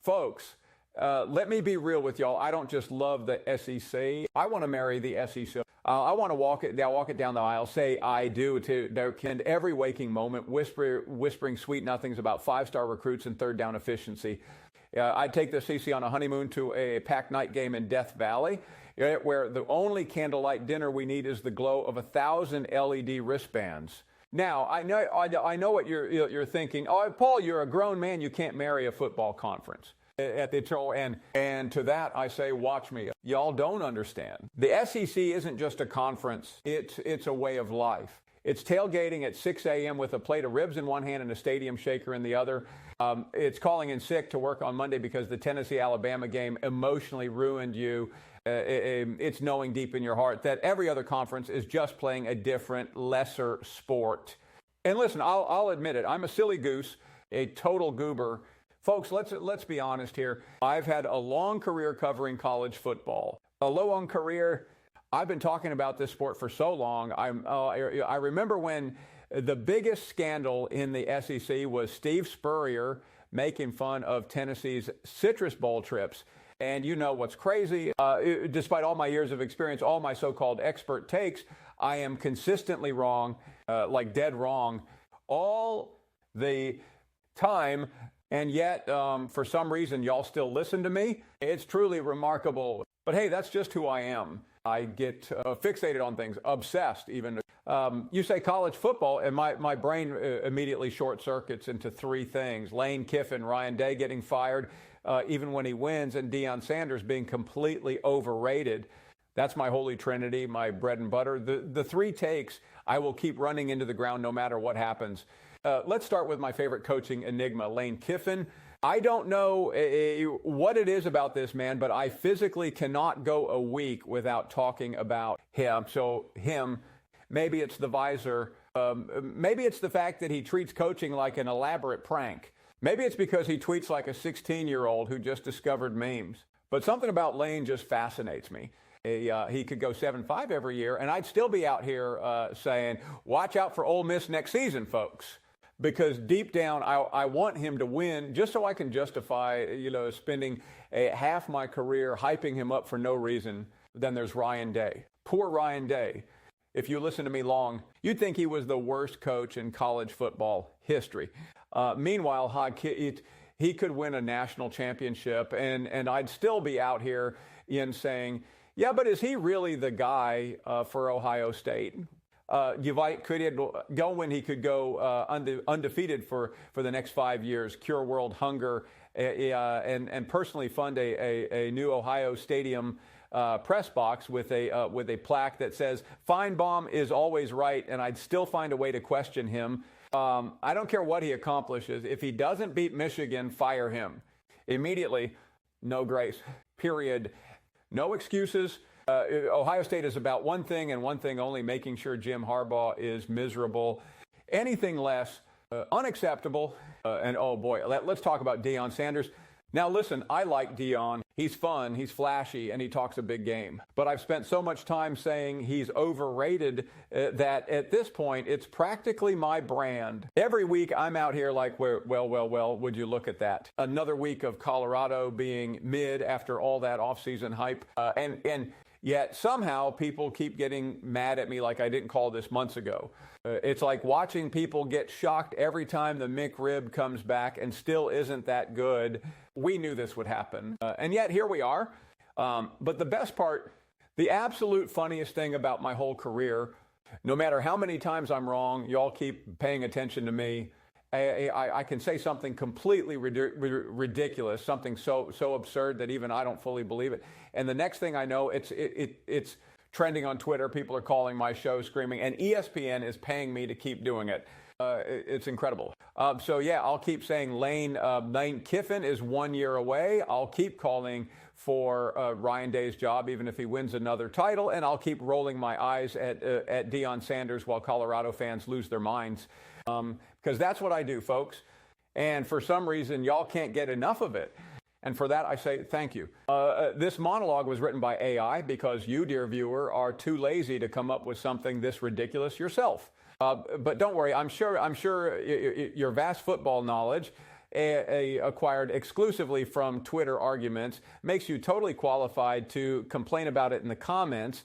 Folks, let me be real with y'all. I don't just love the SEC. I want to marry the SEC. I want to walk it down the aisle, say I do to their kid every waking moment, whispering sweet nothings about five-star recruits and third down efficiency. I'd take the SEC on a honeymoon to a packed night game in Death Valley, where the only candlelight dinner we need is the glow of 1,000 LED wristbands. Now, I know what you're thinking. Oh, Paul, you're a grown man. You can't marry a football conference. At the tail end. And to that, I say, watch me. Y'all don't understand. The SEC isn't just a conference. It's a way of life. It's tailgating at 6 a.m. with a plate of ribs in one hand and a stadium shaker in the other. It's calling in sick to work on Monday because the Tennessee-Alabama game emotionally ruined you. It's knowing deep in your heart that every other conference is just playing a different, lesser sport. And listen, I'll admit it. I'm a silly goose, a total goober. Folks, let's be honest here. I've had a long career covering college football. A long career. I've been talking about this sport for so long. I remember when the biggest scandal in the SEC was Steve Spurrier making fun of Tennessee's Citrus Bowl trips. And you know what's crazy? Despite all my years of experience, all my so-called expert takes, I am consistently wrong, like dead wrong, all the time. And yet, for some reason, y'all still listen to me. It's truly remarkable. But hey, that's just who I am. I get fixated on things, obsessed even. You say college football, and my brain immediately short circuits into three things. Lane Kiffin, Ryan Day getting fired, even when he wins, and Deion Sanders being completely overrated. That's my holy trinity, my bread and butter. The three takes I will keep running into the ground no matter what happens. Let's start with my favorite coaching enigma, Lane Kiffin. I don't know what it is about this man, but I physically cannot go a week without talking about him. So him, maybe it's the visor. Maybe it's the fact that he treats coaching like an elaborate prank. Maybe it's because he tweets like a 16-year-old who just discovered memes. But something about Lane just fascinates me. He could go 7-5 every year, and I'd still be out here saying, watch out for Ole Miss next season, folks. Because deep down, I want him to win just so I can justify, spending half my career hyping him up for no reason. Then there's Ryan Day. Poor Ryan Day. If you listen to me long, you'd think he was the worst coach in college football history. Meanwhile, he could win a national championship, and I'd still be out here saying, yeah, but is he really the guy for Ohio State? Could he go when he could go undefeated for the next 5 years, cure world hunger, and personally fund a new Ohio Stadium press box with a plaque that says Finebaum is always right, and I'd still find a way to question him. I don't care what he accomplishes. If he doesn't beat Michigan, fire him immediately. No grace. Period. No excuses. Ohio State is about one thing and one thing only, making sure Jim Harbaugh is miserable. Anything less, unacceptable. And oh boy, let's talk about Deion Sanders. Now listen, I like Deion. He's fun, he's flashy, and he talks a big game. But I've spent so much time saying he's overrated that at this point, it's practically my brand. Every week I'm out here like, well, would you look at that? Another week of Colorado being mid after all that offseason hype. And yet somehow people keep getting mad at me like I didn't call this months ago. It's like watching people get shocked every time the McRib comes back and still isn't that good. We knew this would happen. And yet here we are. But the best part, the absolute funniest thing about my whole career, no matter how many times I'm wrong, y'all keep paying attention to me. I can say something completely ridiculous, something so absurd that even I don't fully believe it. And the next thing I know, it's trending on Twitter. People are calling my show, screaming, and ESPN is paying me to keep doing it. It's incredible. So yeah, I'll keep saying Lane Kiffin is 1 year away. I'll keep calling for Ryan Day's job, even if he wins another title, and I'll keep rolling my eyes at Deion Sanders while Colorado fans lose their minds. Because that's what I do, folks. And for some reason, y'all can't get enough of it. And for that, I say thank you. This monologue was written by AI because you, dear viewer, are too lazy to come up with something this ridiculous yourself. But don't worry, I'm sure your vast football knowledge acquired exclusively from Twitter arguments, makes you totally qualified to complain about it in the comments.